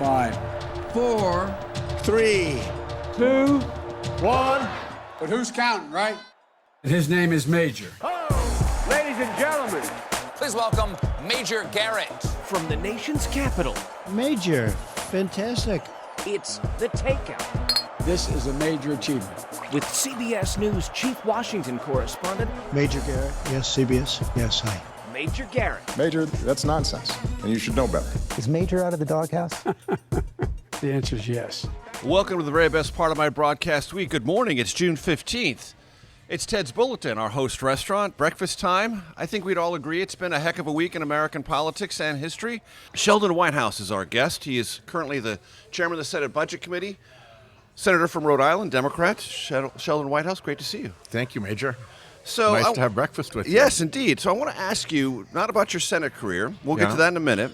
5, 4, 3, 2, 1. but who's counting, right? And his name is Major. Oh, ladies and gentlemen. Please welcome Major Garrett. From the nation's capital, Major, fantastic. it's The Takeout. This is a major achievement. With CBS News Chief Washington Correspondent, Major Garrett, yes, CBS, yes, hi. Major Garrett. Major, that's nonsense, and you should know better. Is Major out of the doghouse? The answer is yes. Welcome to the very best part of my broadcast week. Good morning. It's June 15th. It's Ted's Bulletin, our host restaurant, breakfast time. I think we'd all agree it's been a heck of a week in American politics and history. Sheldon Whitehouse is our guest. He is currently the chairman of the Senate Budget Committee, senator from Rhode Island, Democrat. Sheldon Whitehouse, great to see you. Thank you, Major. So Nice to have breakfast with you. Yes, indeed. So I want to ask you, not about your Senate career. We'll get to that in a minute.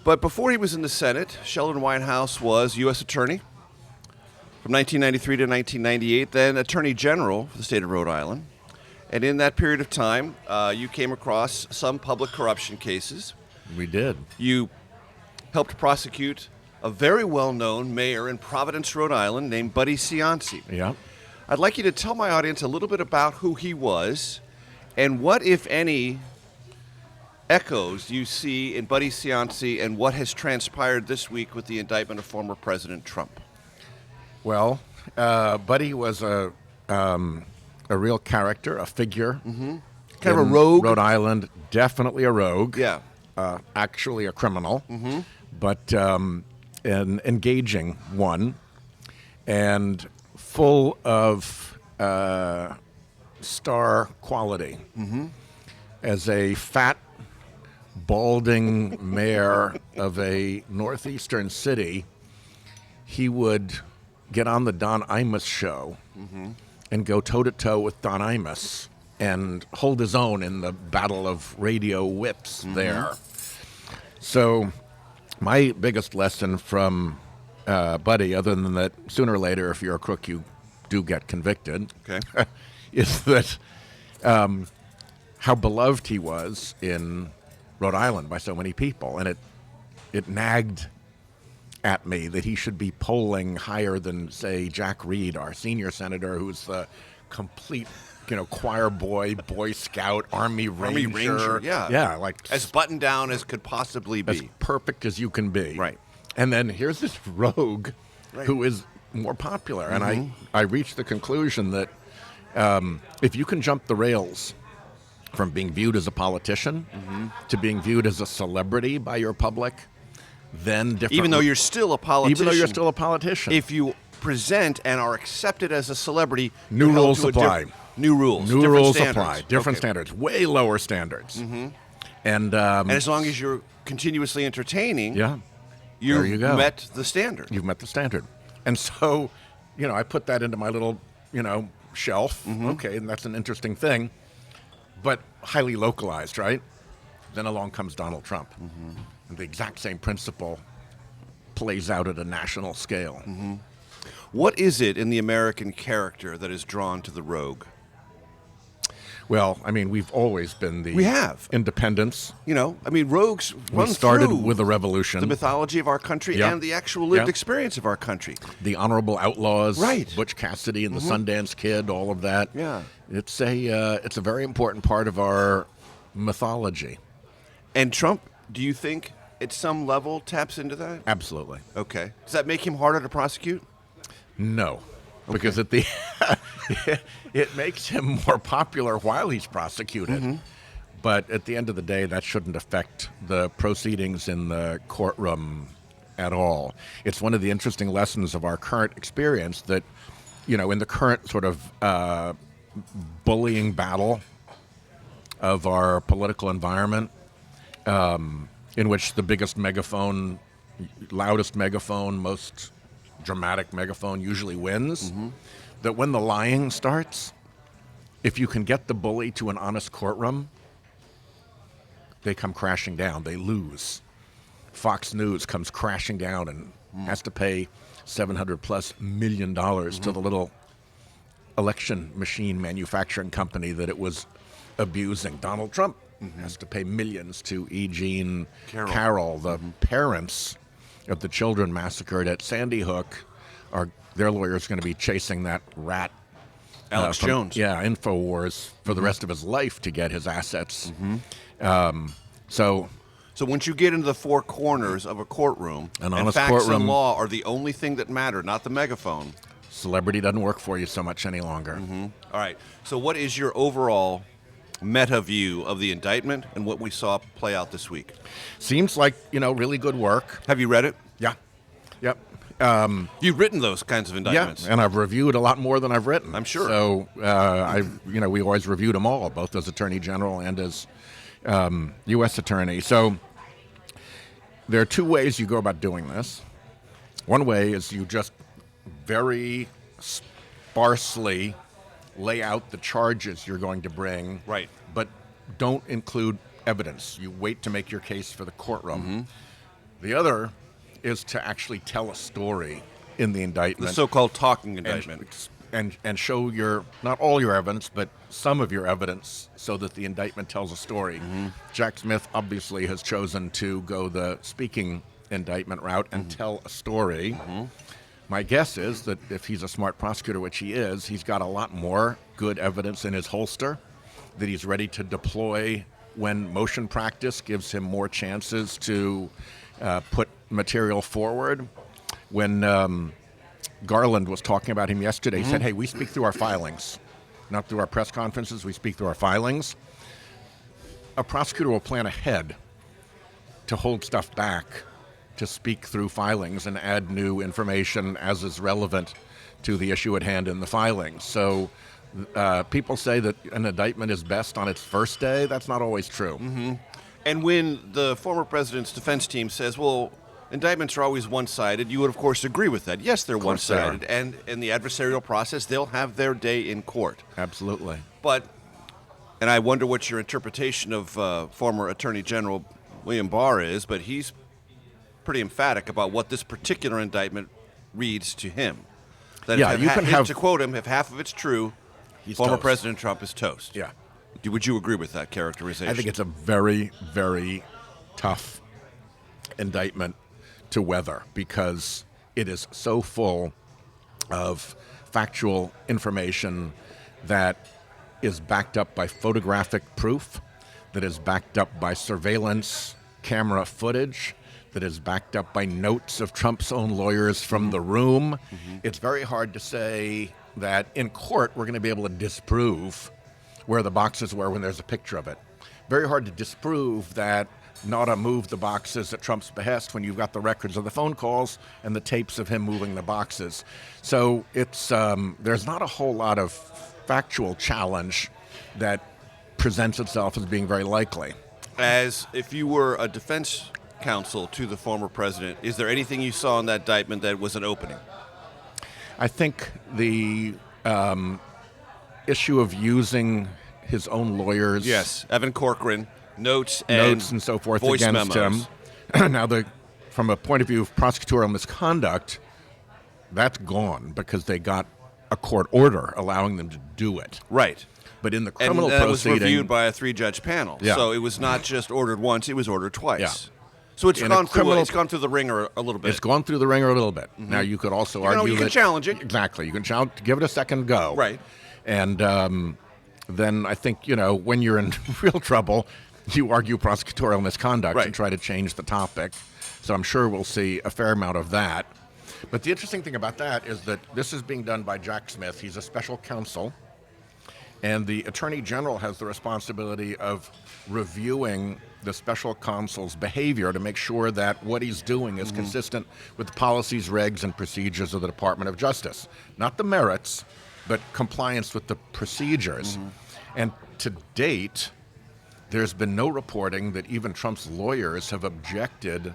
But before he was in the Senate, Sheldon Whitehouse was U.S. Attorney from 1993 to 1998, then Attorney General for the state of Rhode Island. And in that period of time, you came across some public corruption cases. We did. You helped prosecute a very well-known mayor in Providence, Rhode Island, named Buddy Cianci. Yeah. I'd like you to tell my audience a little bit about who he was and what, if any, echoes you see in Buddy Cianci and what has transpired this week with the indictment of former President Trump. Well, Buddy was a real character, a figure. Mm-hmm. Kind of a rogue. Rhode Island, definitely a rogue. Yeah. Actually a criminal, Mm-hmm. but an engaging one, and full of star quality. Mm-hmm. As a fat, balding mayor of a northeastern city, he would get on the Don Imus show and go toe-to-toe with Don Imus and hold his own in the battle of radio whips there. So my biggest lesson from Buddy, other than that sooner or later, if you're a crook, you do get convicted, Okay. is that how beloved he was in Rhode Island by so many people. And it nagged at me that he should be polling higher than, say, Jack Reed, our senior senator, who's the complete, choir boy, Boy Scout, Army Ranger. Yeah. Yeah, like As buttoned down as could possibly be. as perfect as you can be. Right. And then here's this rogue who is more popular. And I reached the conclusion that if you can jump the rails from being viewed as a politician to being viewed as a celebrity by your public, then different. Even though you're still a politician. Even though you're still a politician. If you present and are accepted as a celebrity, New you're held rules to a apply. New rules. New different rules standards. apply. Different Okay. standards. Way lower standards. And And as long as you're continuously entertaining, yeah, you've there you go. met the standard. You've met the standard. And so, I put that into my little, shelf. Okay, and that's an interesting thing, but highly localized, right? Then along comes Donald Trump. And the exact same principle plays out at a national scale. What is it in the American character that is drawn to the rogue? Well, we've always been the We have. independence. Rogues We run started through with the revolution. the mythology of our country Yeah. and the actual lived Yeah. experience of our country. The Honorable Outlaws, Right. Butch Cassidy and the Sundance Kid, all of that. Yeah. It's a very important part of our mythology. And Trump, do you think at some level taps into that? Absolutely. Okay. Does that make him harder to prosecute? No, because at the it makes him more popular while he's prosecuted. But at the end of the day, that shouldn't affect the proceedings in the courtroom at all. It's one of the interesting lessons of our current experience that, in the current sort of bullying battle of our political environment, in which the biggest megaphone, loudest megaphone, most dramatic megaphone usually wins, that when the lying starts, if you can get the bully to an honest courtroom, they come crashing down. They lose. Fox News comes crashing down and has to pay $700+ million to the little election machine manufacturing company that it was abusing. Donald Trump has to pay millions to E. Jean Carroll, the parents of the children massacred at Sandy Hook, their lawyer's going to be chasing that rat. Alex Jones. Yeah, InfoWars for the rest of his life to get his assets. So once you get into the four corners of a courtroom, An and honest facts courtroom. and law are the only thing that matter, not the megaphone. celebrity doesn't work for you so much any longer. All right. So what is your overall meta view of the indictment and what we saw play out this week? Seems like, really good work. Have you read it? Yeah. Yep. You've written those kinds of indictments. Yeah, and I've reviewed a lot more than I've written. I'm sure. So, we always reviewed them all, both as Attorney General and as U.S. Attorney. So there are two ways you go about doing this. One way is you just very sparsely lay out the charges you're going to bring, Right. but don't include evidence. You wait to make your case for the courtroom. The other is to actually tell a story in the indictment. The so-called talking indictment. And show not all your evidence, but some of your evidence so that the indictment tells a story. Jack Smith obviously has chosen to go the speaking indictment route and tell a story. My guess is that if he's a smart prosecutor, which he is, he's got a lot more good evidence in his holster that he's ready to deploy when motion practice gives him more chances to put material forward. When Garland was talking about him yesterday, he said, hey, we speak through our filings, not through our press conferences. We speak through our filings. A prosecutor will plan ahead to hold stuff back, to speak through filings and add new information as is relevant to the issue at hand in the filings. So people say that an indictment is best on its first day. That's not always true. And when the former president's defense team says, well, indictments are always one-sided, you would, of course, agree with that. Yes, they're course they are. one-sided. And in the adversarial process, they'll have their day in court. Absolutely. And I wonder what your interpretation of former Attorney General William Barr is, but he's pretty emphatic about what this particular indictment reads to him. That Yeah, if you can have- to quote him, if half of it's true, He's former toast. President Trump is toast. Yeah. Would you agree with that characterization? I think it's a very, very tough indictment to weather because it is so full of factual information that is backed up by photographic proof, that is backed up by surveillance camera footage, that is backed up by notes of Trump's own lawyers from the room. It's very hard to say that in court we're going to be able to disprove where the boxes were when there's a picture of it. Very hard to disprove that Nauta moved the boxes at Trump's behest when you've got the records of the phone calls and the tapes of him moving the boxes. So it's there's not a whole lot of factual challenge that presents itself as being very likely. As if you were a defense counsel to the former president, is there anything you saw in that indictment that was an opening? I think the issue of using his own lawyers, Yes, Evan Corcoran, notes and so forth voice against memos. him. Now, from a point of view of prosecutorial misconduct, that's gone because they got a court order allowing them to do it. Right. But in the criminal and that was proceeding, reviewed by a 3-judge panel. Yeah. So it was not just ordered once, it was ordered twice. Yeah. So it's In a gone criminal- it's gone through the ringer a little bit. it's gone through the ringer a little bit. Now, you could also argue you can that- challenge it. Exactly. You can challenge, give it a second go. Right. And then I think, when you're in real trouble, you argue prosecutorial misconduct Right. and try to change the topic. So I'm sure we'll see a fair amount of that. But the interesting thing about that is that this is being done by Jack Smith. He's a special counsel. And the Attorney General has the responsibility of reviewing the special counsel's behavior to make sure that what he's doing is consistent with the policies, regs, and procedures of the Department of Justice. Not the merits, but compliance with the procedures. And to date, there's been no reporting that even Trump's lawyers have objected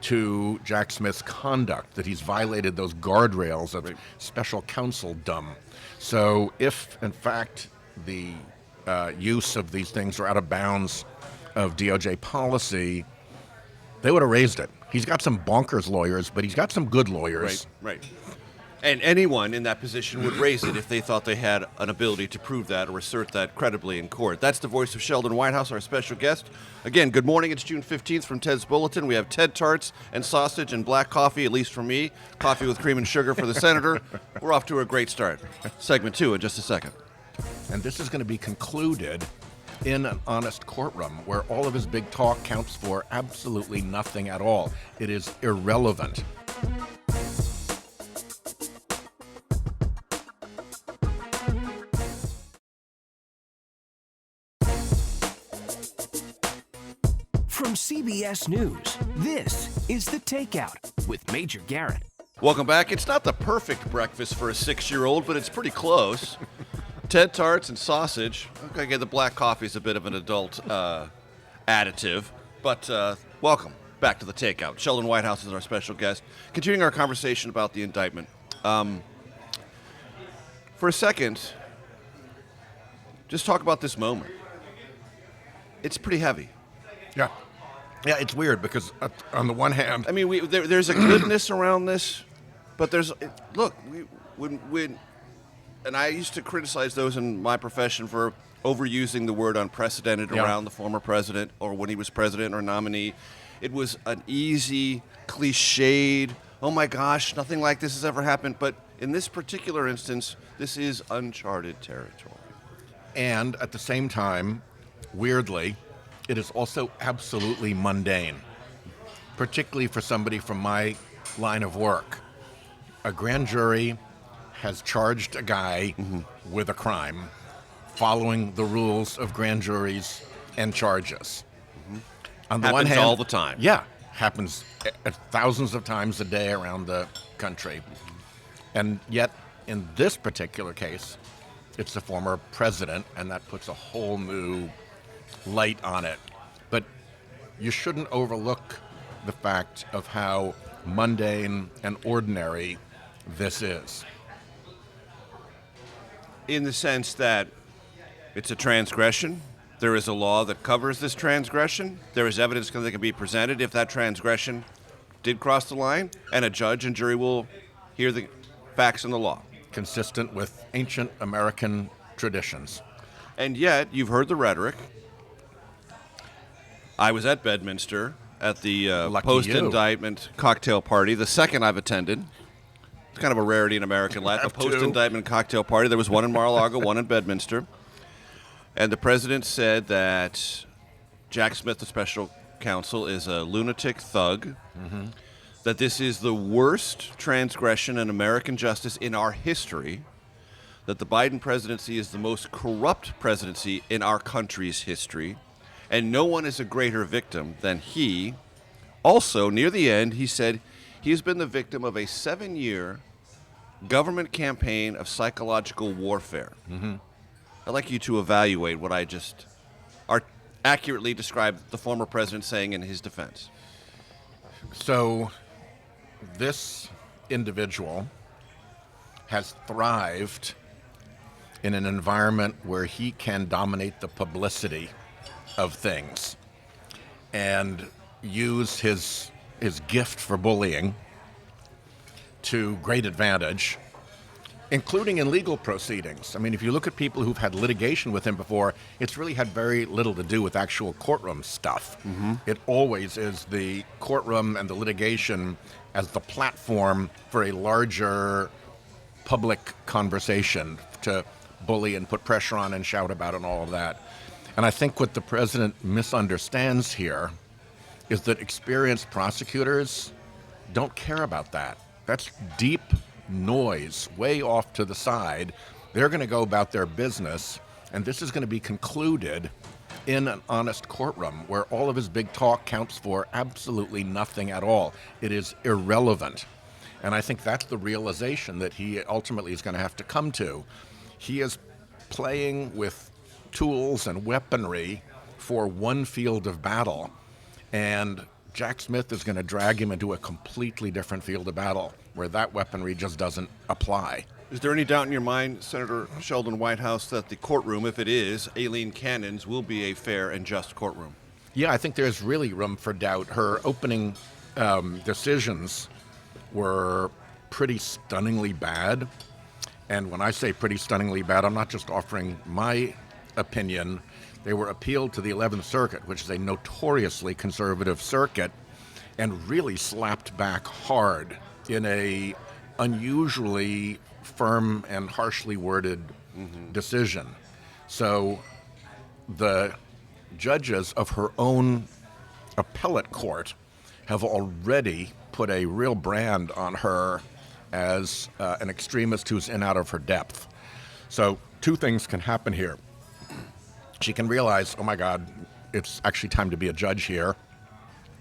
to Jack Smith's conduct, that he's violated those guardrails of special counsel-dom. So if, in fact, the use of these things are out of bounds of DOJ policy, they would have raised it. He's got some bonkers lawyers, but he's got some good lawyers. Right. And anyone in that position would raise it if they thought they had an ability to prove that or assert that credibly in court. That's the voice of Sheldon Whitehouse, our special guest. Again, good morning. It's June 15th from Ted's Bulletin. We have Ted Tarts and sausage and black coffee, at least for me. Coffee with cream and sugar for the senator. We're off to a great start. Segment 2 in just a second. And this is going to be concluded in an honest courtroom where all of his big talk counts for absolutely nothing at all. It is irrelevant. From CBS News, this is The Takeout with Major Garrett. Welcome back. It's not the perfect breakfast for a 6-year-old, but it's pretty close. Ted Tarts and sausage. Okay, the black coffee is a bit of an adult additive, but welcome back to The Takeout. Sheldon Whitehouse is our special guest. Continuing our conversation about the indictment. For a second, just talk about this moment. It's pretty heavy. Yeah. Yeah, it's weird because on the one hand, I mean, there's a goodness around this, but and I used to criticize those in my profession for overusing the word unprecedented around the former president or when he was president or nominee. It was an easy, cliched, oh my gosh, nothing like this has ever happened. But in this particular instance, this is uncharted territory. And at the same time, weirdly, it is also absolutely mundane, particularly for somebody from my line of work. A grand jury has charged a guy with a crime following the rules of grand juries and charges. On the Happens one hand, all the time. Yeah, happens thousands of times a day around the country. And yet, in this particular case, it's the former president, and that puts a whole new light on it. But you shouldn't overlook the fact of how mundane and ordinary this is. In the sense that it's a transgression. There is a law that covers this transgression. There is evidence that can be presented if that transgression did cross the line, and a judge and jury will hear the facts in the law. Consistent with ancient American traditions. And yet, you've heard the rhetoric. I was at Bedminster at the post-indictment cocktail party, the second I've attended. It's kind of a rarity in American life, a post-indictment cocktail party. There was one in Mar-a-Lago, one in Bedminster. And the president said that Jack Smith, the special counsel, is a lunatic thug, that this is the worst transgression in American justice in our history, that the Biden presidency is the most corrupt presidency in our country's history, and no one is a greater victim than he. Also, near the end, he said he has been the victim of a 7-year government campaign of psychological warfare. I'd like you to evaluate what I just accurately described the former president saying in his defense. So this individual has thrived in an environment where he can dominate the publicity of things and use his gift for bullying to great advantage, including in legal proceedings. I mean, if you look at people who've had litigation with him before, it's really had very little to do with actual courtroom stuff. It always is the courtroom and the litigation as the platform for a larger public conversation to bully and put pressure on and shout about and all of that. And I think what the president misunderstands here is that experienced prosecutors don't care about that. That's deep noise way off to the side. They're going to go about their business, and this is going to be concluded in an honest courtroom where all of his big talk counts for absolutely nothing at all. It is irrelevant. And I think that's the realization that he ultimately is going to have to come to. He is playing with tools and weaponry for one field of battle, and Jack Smith is going to drag him into a completely different field of battle where that weaponry just doesn't apply. Is there any doubt in your mind, Senator Sheldon Whitehouse, that the courtroom, if it is Aileen Cannon's, will be a fair and just courtroom? Yeah, I think there's really room for doubt. Her opening decisions were pretty stunningly bad. And when I say pretty stunningly bad, I'm not just offering my opinion. They were appealed to the 11th Circuit, which is a notoriously conservative circuit, and really slapped back hard in a unusually firm and harshly worded decision. So the judges of her own appellate court have already put a real brand on her as an extremist who's in out of her depth. So two things can happen here. She can realize, oh my God, it's actually time to be a judge here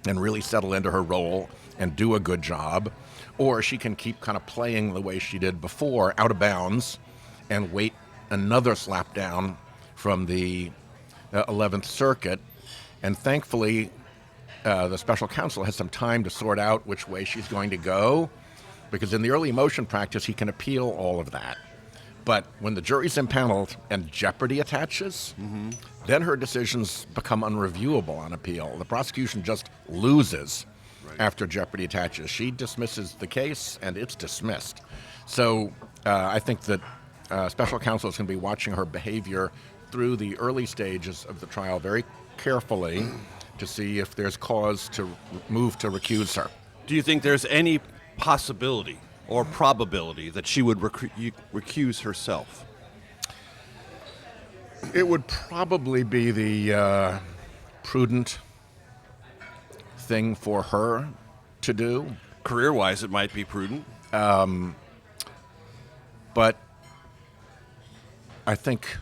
and really settle into her role and do a good job. Or she can keep kind of playing the way she did before, out of bounds, and wait another slap down from the 11th Circuit. And thankfully, the special counsel has some time to sort out which way she's going to go, because in the early motion practice, he can appeal all of that. But when the jury's impaneled and jeopardy attaches, then her decisions become unreviewable on appeal. The prosecution just loses after jeopardy attaches. She dismisses the case, and it's dismissed. So I think that special counsel is going to be watching her behavior through the early stages of the trial very carefully to see if there's cause to move to recuse her. Do you think there's any possibility or probability that she would recuse herself? It would probably be the prudent thing for her to do. Career-wise, it might be prudent. But I think,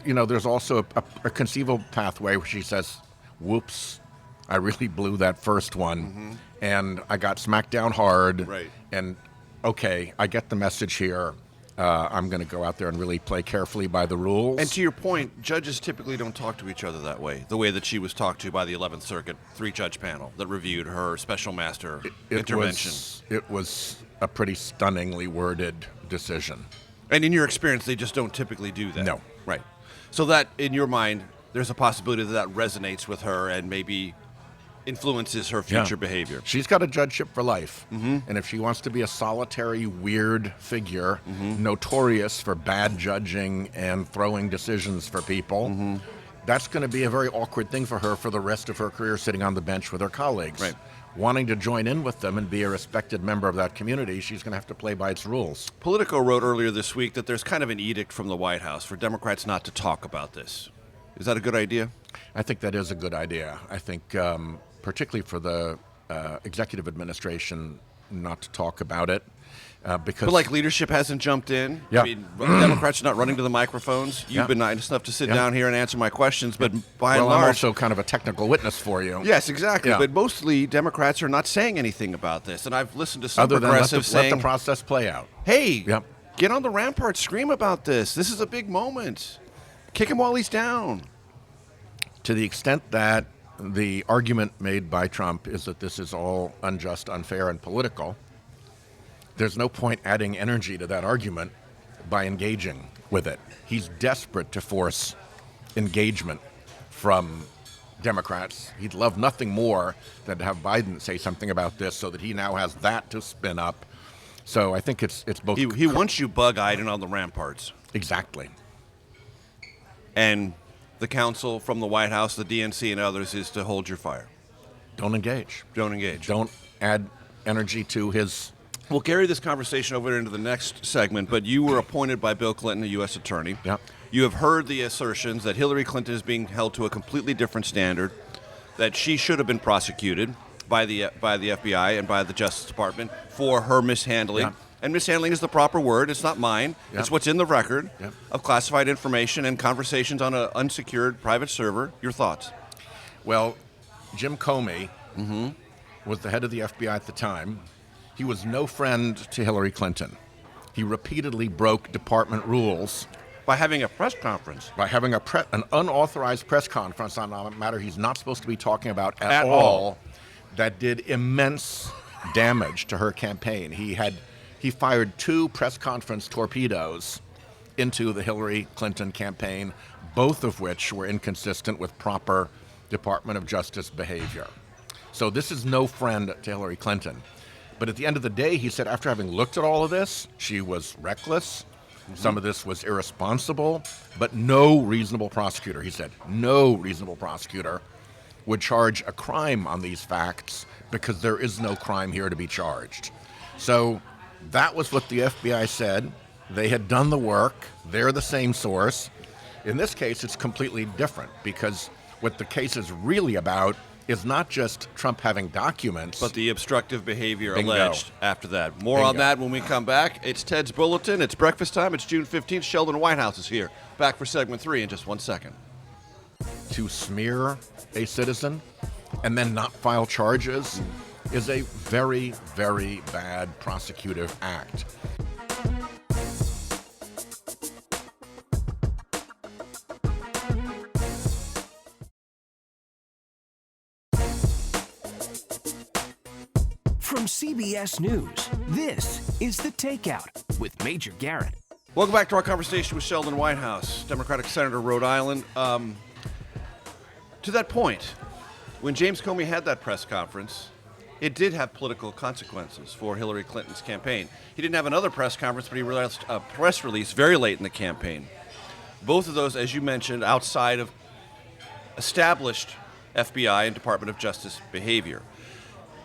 there's also a conceivable pathway where she says, whoops, I really blew that first one, and I got smacked down hard, and okay, I get the message here. I'm going to go out there and really play carefully by the rules. And to your point, judges typically don't talk to each other that way, the way that she was talked to by the 11th Circuit 3-judge panel that reviewed her special master intervention. It was a pretty stunningly worded decision. And in your experience, they just don't typically do that? No. Right. So that, in your mind, there's a possibility that resonates with her and maybe influences her future behavior. She's got a judgeship for life. And if she wants to be a solitary, weird figure, notorious for bad judging and throwing decisions for people, that's going to be a very awkward thing for her for the rest of her career, sitting on the bench with her colleagues. Right. Wanting to join in with them and be a respected member of that community, she's going to have to play by its rules. Politico wrote earlier this week that there's kind of an edict from the White House for Democrats not to talk about this. Is that a good idea? I think that is a good idea. I think particularly for the executive administration not to talk about it. Because But like leadership hasn't jumped in. Yeah. I mean, Democrats are not running to the microphones. You've been nice enough to sit down here and answer my questions, but by and large, I'm also kind of a technical witness for you. Yes, exactly. Yeah. But mostly Democrats are not saying anything about this, and I've listened to some Other than progressives let saying, the process play out. "Hey, Yep. get on the ramparts, scream about this. This is a big moment. Kick him while he's down." To the extent that the argument made by Trump is that this is all unjust, unfair, and political, there's no point adding energy to that argument by engaging with it. He's desperate to force engagement from Democrats. He'd love nothing more than to have Biden say something about this so that he now has that to spin up. So I think it's both. He wants you bug-eyed and on the ramparts. Exactly. And the counsel from the White House, the DNC, and others is to hold your fire. Don't engage. Don't engage. Don't add energy to his... We'll carry this conversation over into the next segment, but you were appointed by Bill Clinton, a U.S. attorney. Yep. You have heard the assertions that Hillary Clinton is being held to a completely different standard, that she should have been prosecuted by the FBI and by the Justice Department for her mishandling. Yep. And mishandling is the proper word. It's not mine. Yep. It's what's in the record Yep. of classified information and conversations on an unsecured private server. Your thoughts? Well, Jim Comey was the head of the FBI at the time. He was no friend to Hillary Clinton. He repeatedly broke department rules By having a press conference. by having an unauthorized press conference on a matter he's not supposed to be talking about at At all. all. That did immense damage to her campaign. He fired 2 press conference torpedoes into the Hillary Clinton campaign, both of which were inconsistent with proper Department of Justice behavior. So this is no friend to Hillary Clinton. But at the end of the day, he said, after having looked at all of this, she was reckless. Some of this was irresponsible, but no reasonable prosecutor, he said, no reasonable prosecutor would charge a crime on these facts because there is no crime here to be charged. So that was what the FBI said. They had done the work. They're the same source. In this case, it's completely different because what the case is really about is not just Trump having documents, but the obstructive behavior Bingo. alleged after that. More on Bingo. that when we come back. It's Ted's Bulletin. It's breakfast time. It's June 15th. Sheldon Whitehouse is here. Back for segment 3 in just 1 second. to smear a citizen and then not file charges is a very, very bad prosecutive act. From CBS News, this is The Takeout with Major Garrett. Welcome back to our conversation with Sheldon Whitehouse, Democratic Senator, Rhode Island. To that point, when James Comey had that press conference, it did have political consequences for Hillary Clinton's campaign. He didn't have another press conference, but he released a press release very late in the campaign. Both of those, as you mentioned, outside of established FBI and Department of Justice behavior.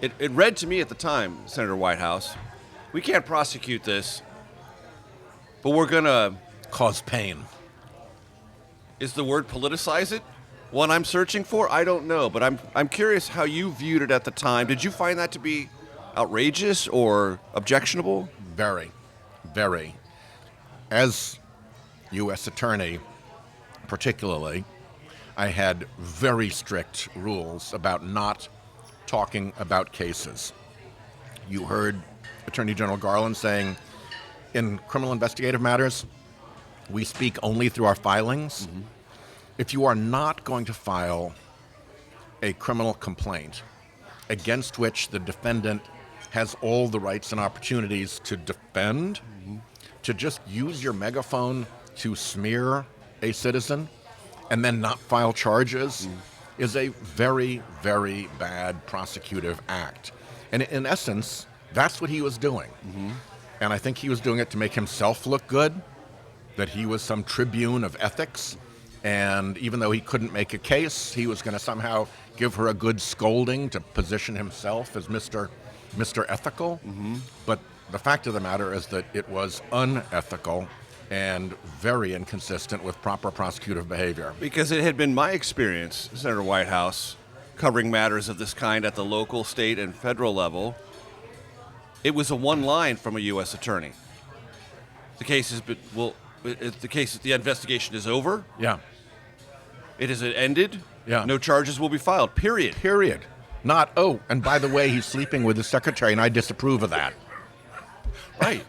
It read to me at the time, Senator Whitehouse, we can't prosecute this, but we're going to... Cause pain. Is the word politicize it one I'm searching for? I don't know, but I'm curious how you viewed it at the time. Did you find that to be outrageous or objectionable? Very, very. As U.S. Attorney, particularly, I had very strict rules about not talking about cases. You heard Attorney General Garland saying, in criminal investigative matters, we speak only through our filings. Mm-hmm. If you are not going to file a criminal complaint against which the defendant has all the rights and opportunities to defend, to just use your megaphone to smear a citizen and then not file charges is a very, very bad prosecutive act. And in essence, that's what he was doing. And I think he was doing it to make himself look good, that he was some tribune of ethics. And even though he couldn't make a case, he was going to somehow give her a good scolding to position himself as Mr. Ethical. But the fact of the matter is that it was unethical and very inconsistent with proper prosecutive behavior. Because it had been my experience, Senator Whitehouse, covering matters of this kind at the local, state, and federal level. It was a one line from a U.S. attorney. The case has been, the investigation is over. Yeah. It has ended. Yeah. No charges will be filed. Period. Period. Not, oh, and by the way, he's sleeping with his secretary, and I disapprove of that. Right.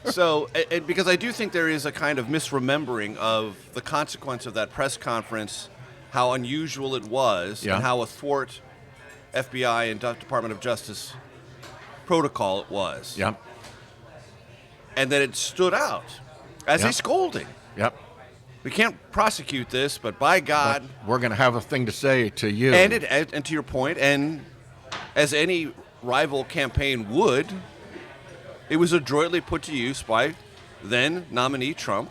So, and because I do think there is a kind of misremembering of the consequence of that press conference, how unusual it was, Yeah. and how athwart FBI and Department of Justice protocol it was. Yeah. And that it stood out as Yeah. a scolding. Yep. We can't prosecute this, but by God. But we're going to have a thing to say to you. And to your point, and as any rival campaign would, it was adroitly put to use by then nominee Trump.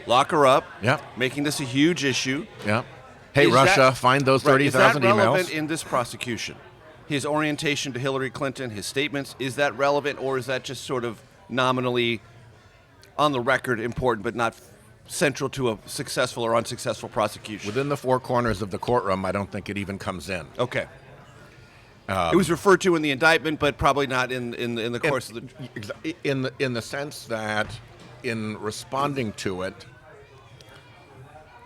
Lock her up. Yeah. Making this a huge issue. Yeah. Hey, Is Russia, that- find those Right, 30,000 Is that relevant emails. in this prosecution? His orientation to Hillary Clinton, his statements, is that relevant, or is that just sort of nominally on the record important but not central to a successful or unsuccessful prosecution? Within the four corners of the courtroom, I don't think it even comes in. Okay. It was referred to in the indictment, but probably not in the course of the... In the sense that in responding to it,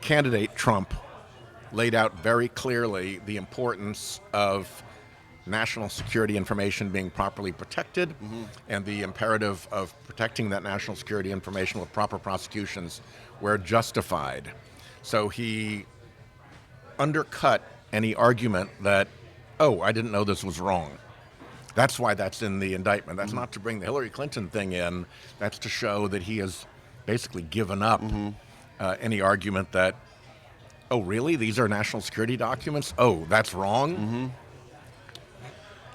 candidate Trump laid out very clearly the importance of national security information being properly protected and the imperative of protecting that national security information with proper prosecutions where justified. So he undercut any argument that, oh, I didn't know this was wrong. That's why that's in the indictment. That's not to bring the Hillary Clinton thing in. That's to show that he has basically given up any argument that, oh, really? These are national security documents? Oh, that's wrong?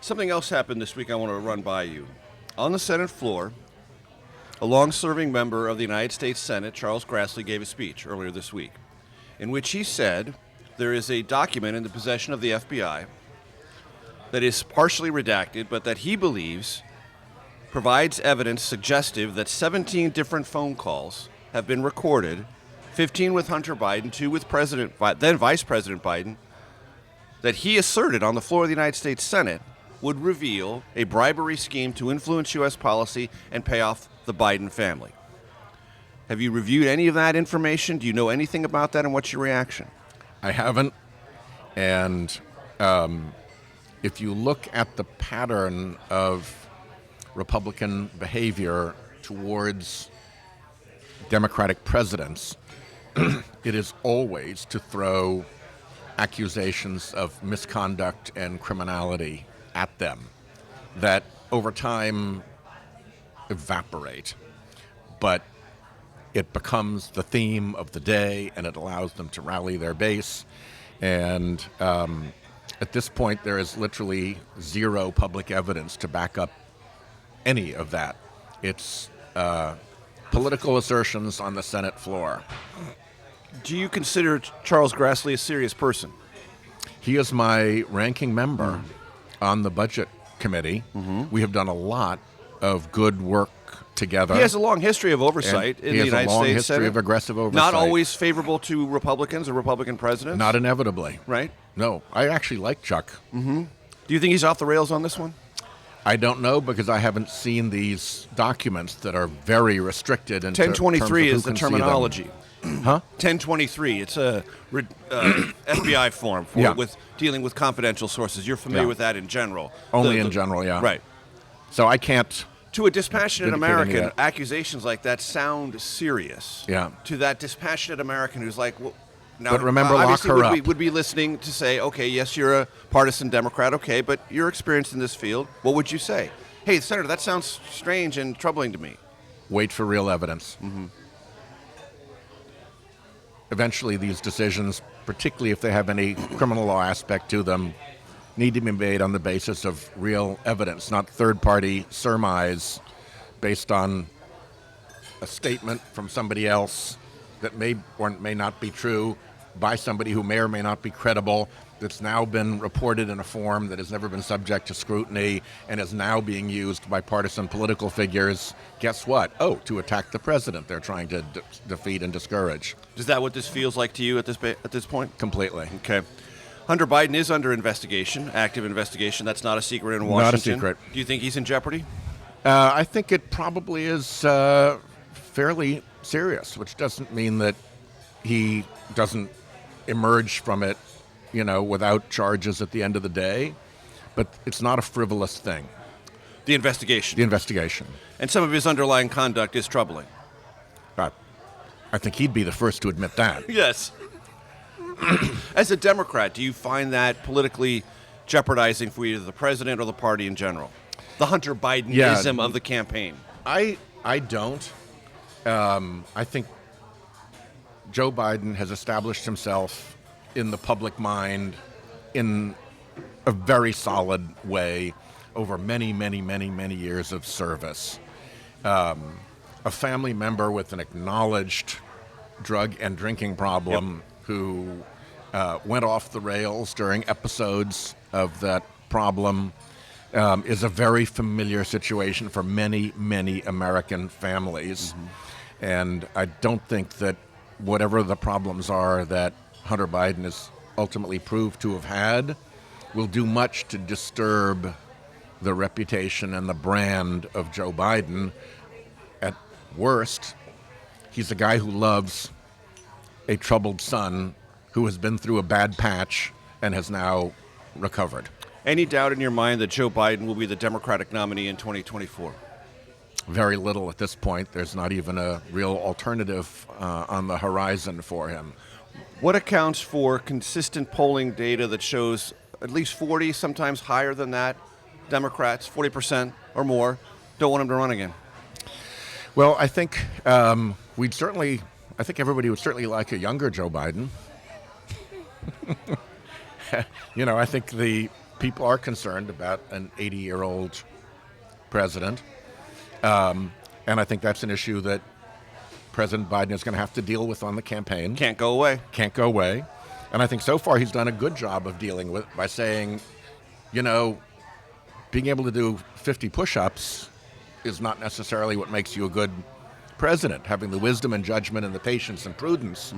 Something else happened this week I want to run by you. On the Senate floor, a long-serving member of the United States Senate, Charles Grassley, gave a speech earlier this week in which he said there is a document in the possession of the FBI that is partially redacted, but that he believes provides evidence suggestive that 17 different phone calls have been recorded, 15 with Hunter Biden, 2 with then Vice President Biden, that he asserted on the floor of the United States Senate would reveal a bribery scheme to influence U.S. policy and pay off the Biden family. Have you reviewed any of that information? Do you know anything about that, and what's your reaction? I haven't. And if you look at the pattern of Republican behavior towards Democratic presidents, it is always to throw accusations of misconduct and criminality at them that over time evaporate. But it becomes the theme of the day, and it allows them to rally their base. And at this point, there is literally zero public evidence to back up any of that. It's political assertions on the Senate floor. Do you consider Charles Grassley a serious person? He is my ranking member on the Budget Committee. We have done a lot of good work together. He has a long history of oversight in the United States Senate. He has a long history of aggressive oversight. Not always favorable to Republicans or Republican presidents. Not inevitably. Right? No, I actually like Chuck. Do you think he's off the rails on this one? I don't know, because I haven't seen these documents that are very restricted. 1023 is the terminology. Huh? 1023. It's a FBI form for with dealing with confidential sources. You're familiar with that in general. Only in general, yeah. Right. So I can't. To a dispassionate American, that. accusations like that sound serious. Yeah. To that dispassionate American who's like, well, now, but remember, lock obviously her up. Would be listening to say, okay, yes, you're a partisan Democrat, okay, but you're experienced in this field. What would you say? Hey, Senator, that sounds strange and troubling to me. Wait for real evidence. Eventually, these decisions, particularly if they have any criminal law aspect to them, need to be made on the basis of real evidence, not third-party surmise based on a statement from somebody else that may or may not be true by somebody who may or may not be credible, that's now been reported in a form that has never been subject to scrutiny and is now being used by partisan political figures. Guess what? Oh, to attack the president they're trying to defeat and discourage. Is that what this feels like to you at this point? Completely. Okay. Hunter Biden is under investigation, active investigation. That's not a secret in Washington. Not a secret. Do you think he's in jeopardy? I think it probably is fairly serious, which doesn't mean that he doesn't emerge from it, without charges at the end of the day. But it's not a frivolous thing. The investigation. The investigation. And some of his underlying conduct is troubling. I think he'd be the first to admit that. Yes. As a Democrat, do you find that politically jeopardizing for either the president or the party in general? The Hunter Bidenism of the campaign. I don't. I think Joe Biden has established himself in the public mind in a very solid way over many, many, many, many years of service. A family member with an acknowledged drug and drinking problem who went off the rails during episodes of that problem is a very familiar situation for many, many American families. And I don't think that whatever the problems are that Hunter Biden is ultimately proved to have had will do much to disturb the reputation and the brand of Joe Biden. At worst, he's a guy who loves a troubled son who has been through a bad patch and has now recovered. Any doubt in your mind that Joe Biden will be the Democratic nominee in 2024? Very little at this point. There's not even a real alternative on the horizon for him. What accounts for consistent polling data that shows at least 40, sometimes higher than that, Democrats, 40% or more, don't want him to run again? Well, I think I think everybody would certainly like a younger Joe Biden. I think the people are concerned about an 80-year-old president. And I think that's an issue that President Biden is going to have to deal with on the campaign. Can't go away. Can't go away. And I think so far he's done a good job of dealing with by saying, you know, being able to do 50 push-ups is not necessarily what makes you a good president. Having the wisdom and judgment and the patience and prudence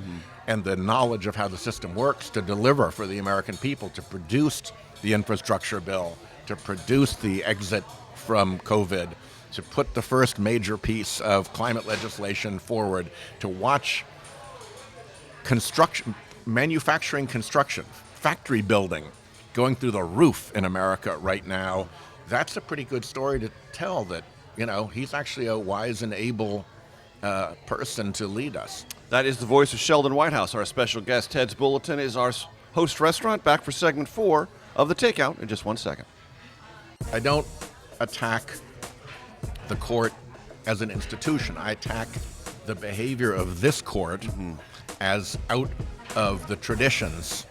and the knowledge of how the system works to deliver for the American people, to produce the infrastructure bill, to produce the exit from COVID, to put the first major piece of climate legislation forward, to watch construction, manufacturing construction, factory building going through the roof in America right now. That's a pretty good story to tell, that, you know, he's actually a wise and able person to lead us. That is the voice of Sheldon Whitehouse. Our special guest, Ted's Bulletin, is our host restaurant. Back for segment 4 of The Takeout in just 1 second. I don't attack the court as an institution. I attack the behavior of this court as out of the traditions.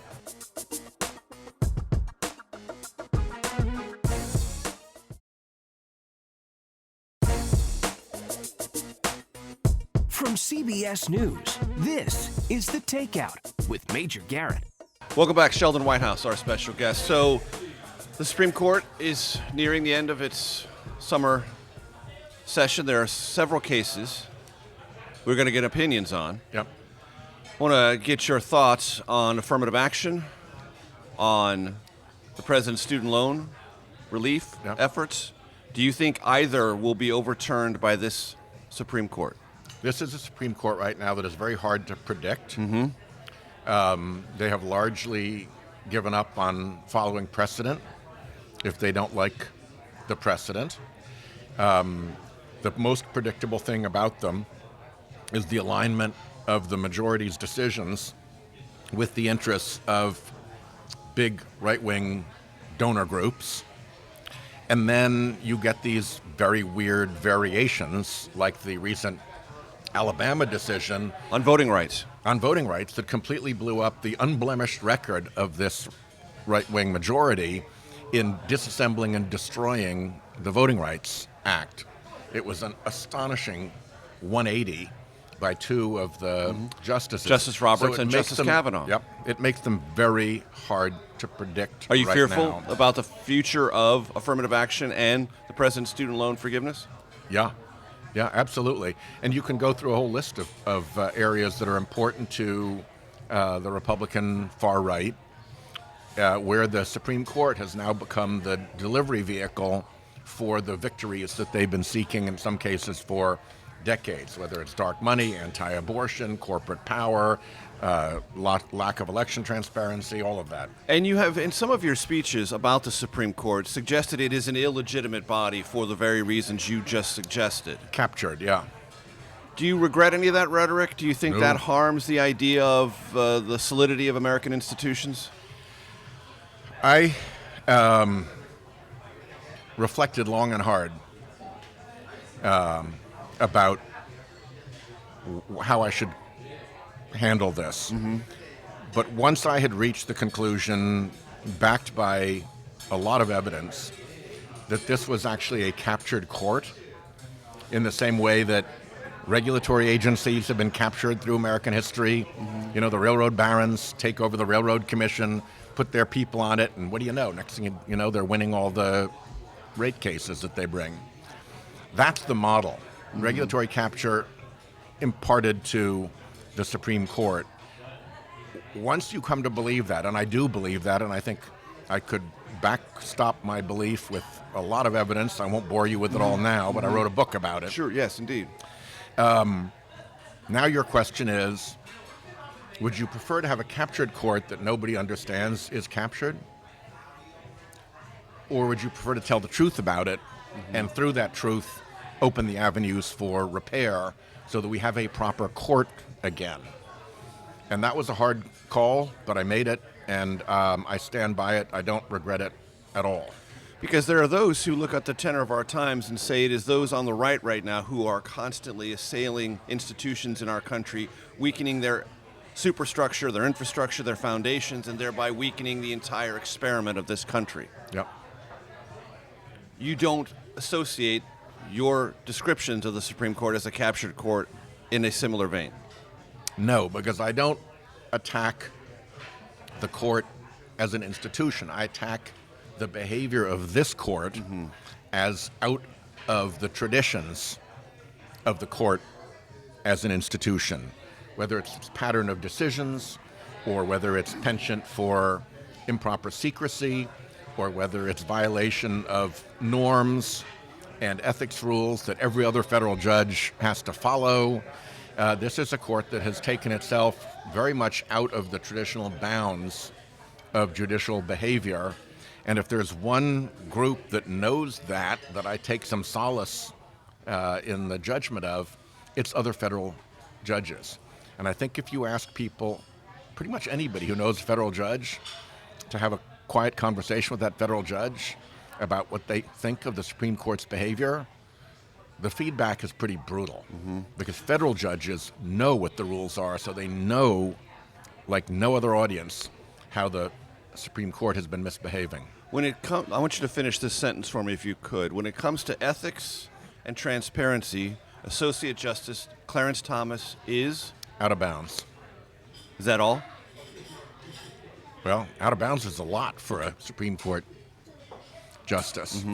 From CBS News, this is The Takeout with Major Garrett. Welcome back, Sheldon Whitehouse, our special guest. So, the Supreme Court is nearing the end of its summer session. There are several cases we're going to get opinions on. Yep. I want to get your thoughts on affirmative action, on the president's student loan relief efforts. Do you think either will be overturned by this Supreme Court? This is a Supreme Court right now that is very hard to predict. They have largely given up on following precedent if they don't like the precedent. The most predictable thing about them is the alignment of the majority's decisions with the interests of big right-wing donor groups. And then you get these very weird variations, like the recent Alabama decision On voting rights. that completely blew up the unblemished record of this right-wing majority in disassembling and destroying the Voting Rights Act. It was an astonishing 180 by two of the justices. Justice Roberts So it and makes Justice Kavanaugh. Yep. It makes them very hard to predict. Are you right fearful now. about the future of affirmative action and the president's student loan forgiveness? Yeah. Yeah, absolutely. And you can go through a whole list of areas that are important to the Republican far right, where the Supreme Court has now become the delivery vehicle for the victories that they've been seeking in some cases for decades, whether it's dark money, anti-abortion, corporate power, lack of election transparency, all of that. And you have, in some of your speeches about the Supreme Court, suggested it is an illegitimate body for the very reasons you just suggested. Captured, yeah. Do you regret any of that rhetoric? Do you think No. that harms the idea of the solidity of American institutions? I reflected long and hard about how I should handle this. But once I had reached the conclusion, backed by a lot of evidence, that this was actually a captured court, in the same way that regulatory agencies have been captured through American history. You know, the railroad barons take over the Railroad Commission, put their people on it, and what do you know? Next thing you know, they're winning all the rate cases that they bring. That's the model. Regulatory capture imparted to the Supreme Court. Once you come to believe that, and I do believe that, and I think I could backstop my belief with a lot of evidence. I won't bore you with it all now, but I wrote a book about it. Sure, yes, indeed. Now your question is, would you prefer to have a captured court that nobody understands is captured? Or would you prefer to tell the truth about it, and through that truth, open the avenues for repair so that we have a proper court again? And that was a hard call, but I made it, and I stand by it. I don't regret it at all. Because there are those who look at the tenor of our times and say it is those on the right now who are constantly assailing institutions in our country, weakening their superstructure, their infrastructure, their foundations, and thereby weakening the entire experiment of this country. Yep. You don't associate your descriptions of the Supreme Court as a captured court in a similar vein. No, because I don't attack the court as an institution. I attack the behavior of this court as out of the traditions of the court as an institution, whether it's pattern of decisions or whether it's penchant for improper secrecy or whether it's violation of norms and ethics rules that every other federal judge has to follow. This is a court that has taken itself very much out of the traditional bounds of judicial behavior. And if there's one group that knows that I take some solace in the judgment of, it's other federal judges. And I think if you ask people, pretty much anybody who knows a federal judge, to have a quiet conversation with that federal judge about what they think of the Supreme Court's behavior, the feedback is pretty brutal. Because federal judges know what the rules are, so they know, like no other audience, how the Supreme Court has been misbehaving. I want you to finish this sentence for me if you could. When it comes to ethics and transparency, Associate Justice Clarence Thomas is? Out of bounds. Is that all? Well, out of bounds is a lot for a Supreme Court justice.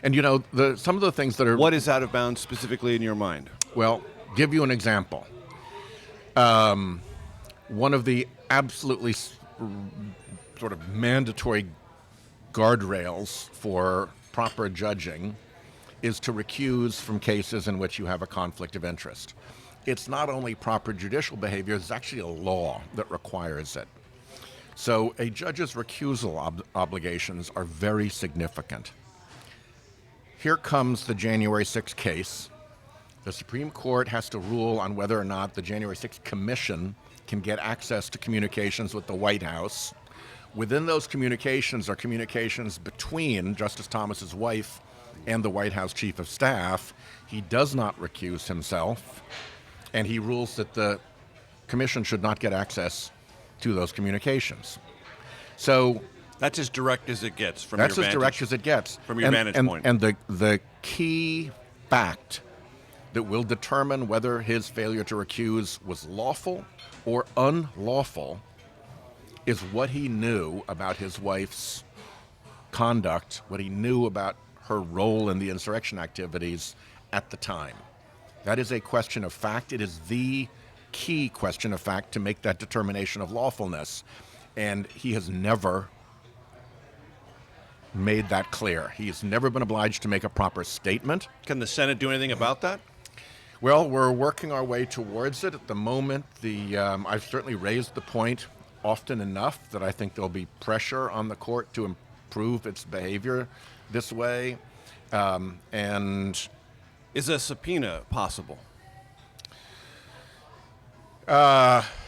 And you know, some of the things that are... What is out of bounds specifically in your mind? Well, give you an example. One of the absolutely sort of mandatory guardrails for proper judging is to recuse from cases in which you have a conflict of interest. It's not only proper judicial behavior, it's actually a law that requires it. So a judge's recusal obligations are very significant. Here comes the January 6th case. The Supreme Court has to rule on whether or not the January 6th Commission can get access to communications with the White House. Within those communications are communications between Justice Thomas's wife and the White House Chief of Staff. He does not recuse himself, and he rules that the Commission should not get access to those communications. So that's as direct as it gets from your vantage. That's as direct as it gets. From your vantage point. And the key fact that will determine whether his failure to recuse was lawful or unlawful is what he knew about his wife's conduct, what he knew about her role in the insurrection activities at the time. That is a question of fact. It is the key question of fact to make that determination of lawfulness. And he has never made that clear. He has never been obliged to make a proper statement. Can the Senate do anything about that? Well, we're working our way towards it. At the moment, I've certainly raised the point often enough that I think there'll be pressure on the court to improve its behavior this way. And is a subpoena possible?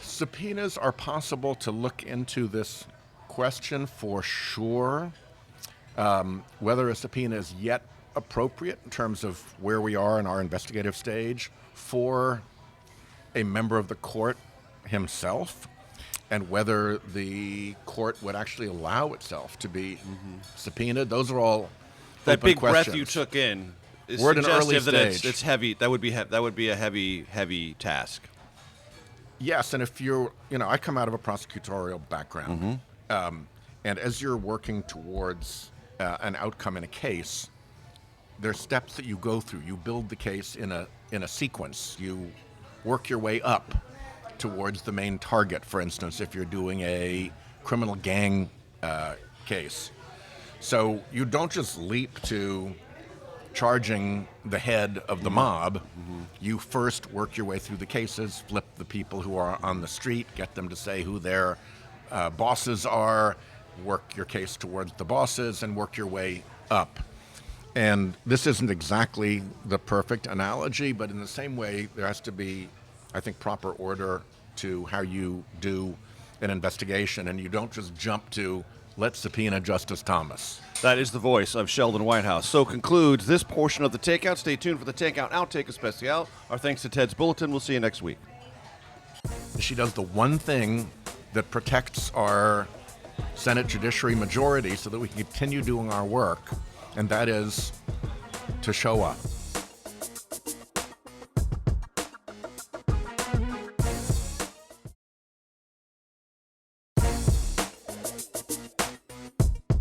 Subpoenas are possible to look into this question for sure. Whether a subpoena is yet appropriate in terms of where we are in our investigative stage for a member of the court himself, and whether the court would actually allow itself to be subpoenaed. Those are all that open big questions. breath you took in is We're at an early suggestive that stage. it's heavy. That would be a heavy task. Yes, and if you're, I come out of a prosecutorial background, and as you're working towards an outcome in a case, there's steps that you go through. You build the case in a sequence. You work your way up towards the main target. For instance, if you're doing a criminal gang case, so you don't just leap to charging the head of the mob. You first work your way through the cases, flip the people who are on the street, get them to say who their bosses are, work your case towards the bosses, and work your way up. And this isn't exactly the perfect analogy, but in the same way, there has to be, I think, proper order to how you do an investigation, and you don't just jump to, let's subpoena Justice Thomas. That is the voice of Sheldon Whitehouse. So concludes this portion of the Takeout. Stay tuned for the Takeout Outtake Especial. Our thanks to Ted's Bulletin. We'll see you next week. She does the one thing that protects our Senate Judiciary majority so that we can continue doing our work, and that is to show up.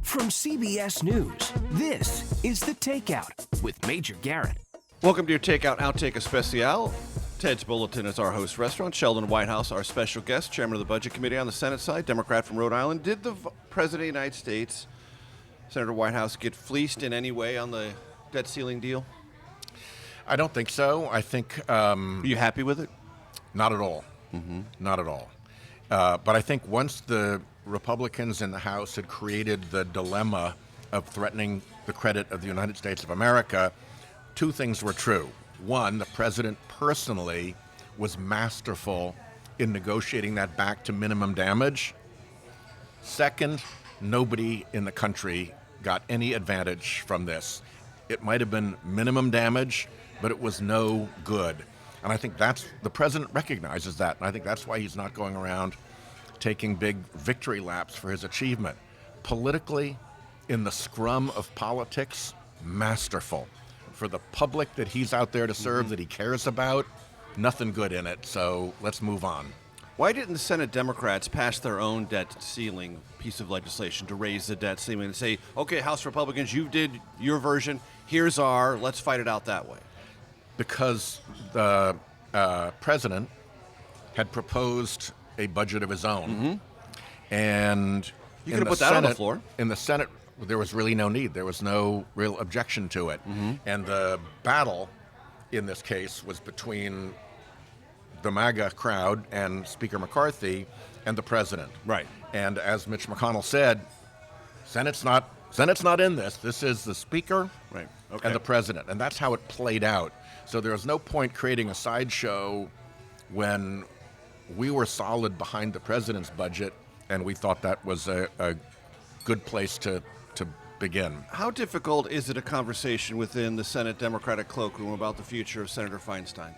From CBS News, this is The Takeout with Major Garrett. Welcome to your Takeout Outtake Especial. Ted's Bulletin is our host restaurant. Sheldon Whitehouse, our special guest, chairman of the Budget Committee on the Senate side, Democrat from Rhode Island. Did the President of the United States, Senator Whitehouse, get fleeced in any way on the debt ceiling deal? I don't think so. I think... Are you happy with it? Not at all. Not at all. But I think once the Republicans in the House had created the dilemma of threatening the credit of the United States of America, two things were true. One, the president personally was masterful in negotiating that back to minimum damage. Second, nobody in the country got any advantage from this. It might have been minimum damage, but it was no good. And I think the president recognizes that, and I think that's why he's not going around taking big victory laps for his achievement. Politically, in the scrum of politics, masterful. For the public that he's out there to serve, that he cares about, nothing good in it, so let's move on. Why didn't the Senate Democrats pass their own debt ceiling piece of legislation to raise the debt ceiling and say, okay, House Republicans, you did your version, here's our, let's fight it out that way? Because the president had proposed a budget of his own. And you could have put that on the floor. In the Senate, there was really no need. There was no real objection to it. And the battle in this case was between the MAGA crowd and Speaker McCarthy and the president. Right. And as Mitch McConnell said, Senate's not in this. This is the Speaker and the president. And that's how it played out. So there was no point creating a sideshow when we were solid behind the president's budget, and we thought that was a good place to begin. How difficult is it a conversation within the Senate Democratic cloakroom about the future of Senator Feinstein?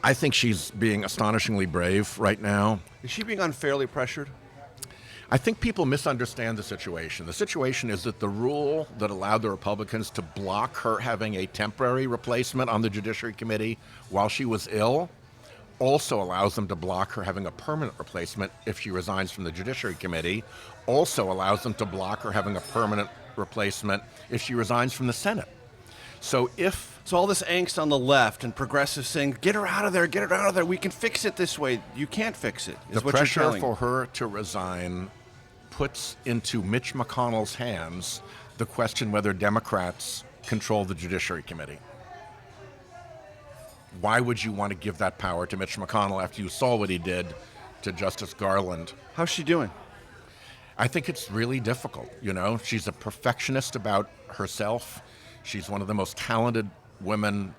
I think she's being astonishingly brave right now. Is she being unfairly pressured? I think people misunderstand the situation. The situation is that the rule that allowed the Republicans to block her having a temporary replacement on the Judiciary Committee while she was ill also allows them to block her having a permanent replacement if she resigns from the Judiciary Committee, also allows them to block her having a permanent replacement if she resigns from the Senate. So all this angst on the left and progressives saying, get her out of there, we can fix it this way. You can't fix it, is the what you're pressure telling. for her to resign puts into Mitch McConnell's hands the question whether Democrats control the Judiciary Committee. Why would you want to give that power to Mitch McConnell after you saw what he did to Justice Garland? How's she doing? I think it's really difficult. You know, she's a perfectionist about herself. She's one of the most talented women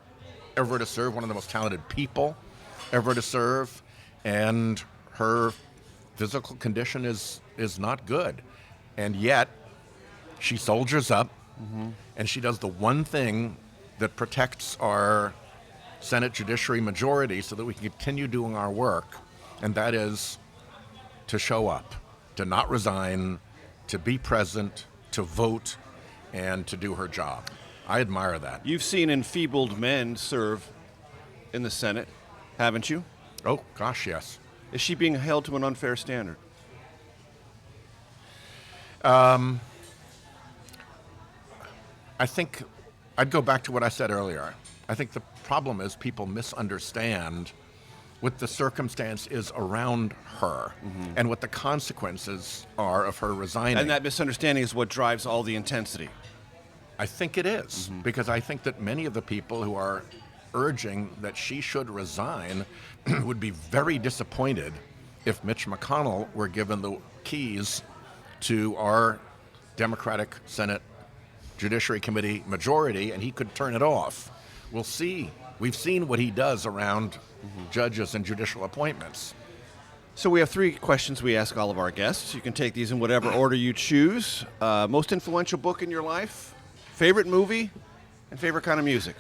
ever to serve, one of the most talented people ever to serve, and her physical condition is not good. And yet, she soldiers up, and she does the one thing that protects our Senate Judiciary majority so that we can continue doing our work, and that is to show up, to not resign, to be present, to vote, and to do her job. I admire that. You've seen enfeebled men serve in the Senate, haven't you? Oh, gosh, yes. Is she being held to an unfair standard? I think I'd go back to what I said earlier. I think the problem is people misunderstand what the circumstance is around her and what the consequences are of her resigning. And that misunderstanding is what drives all the intensity. I think it is, because I think that many of the people who are urging that she should resign would be very disappointed if Mitch McConnell were given the keys to our Democratic Senate Judiciary Committee majority and he could turn it off. We'll see. We've seen what he does around judges and judicial appointments. So we have three questions we ask all of our guests. You can take these in whatever order you choose. Most influential book in your life, favorite movie, and favorite kind of music.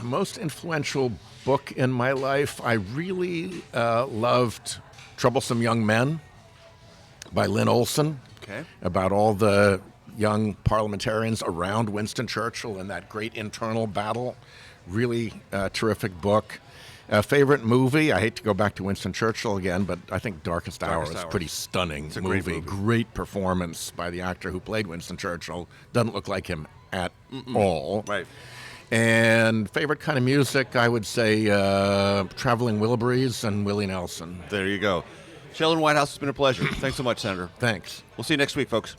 Most influential book in my life. I really loved Troublesome Young Men by Lynn Olson. Okay. About all the young parliamentarians around Winston Churchill in that great internal battle. Really terrific book. Favorite movie? I hate to go back to Winston Churchill again, but I think Darkest Hour is a pretty stunning It's a movie. great movie. Great performance by the actor who played Winston Churchill. Doesn't look like him at all. Right. And favorite kind of music, I would say Traveling Wilburys and Willie Nelson. There you go. Sheldon Whitehouse, it's been a pleasure. Thanks so much, Senator. Thanks. We'll see you next week, folks.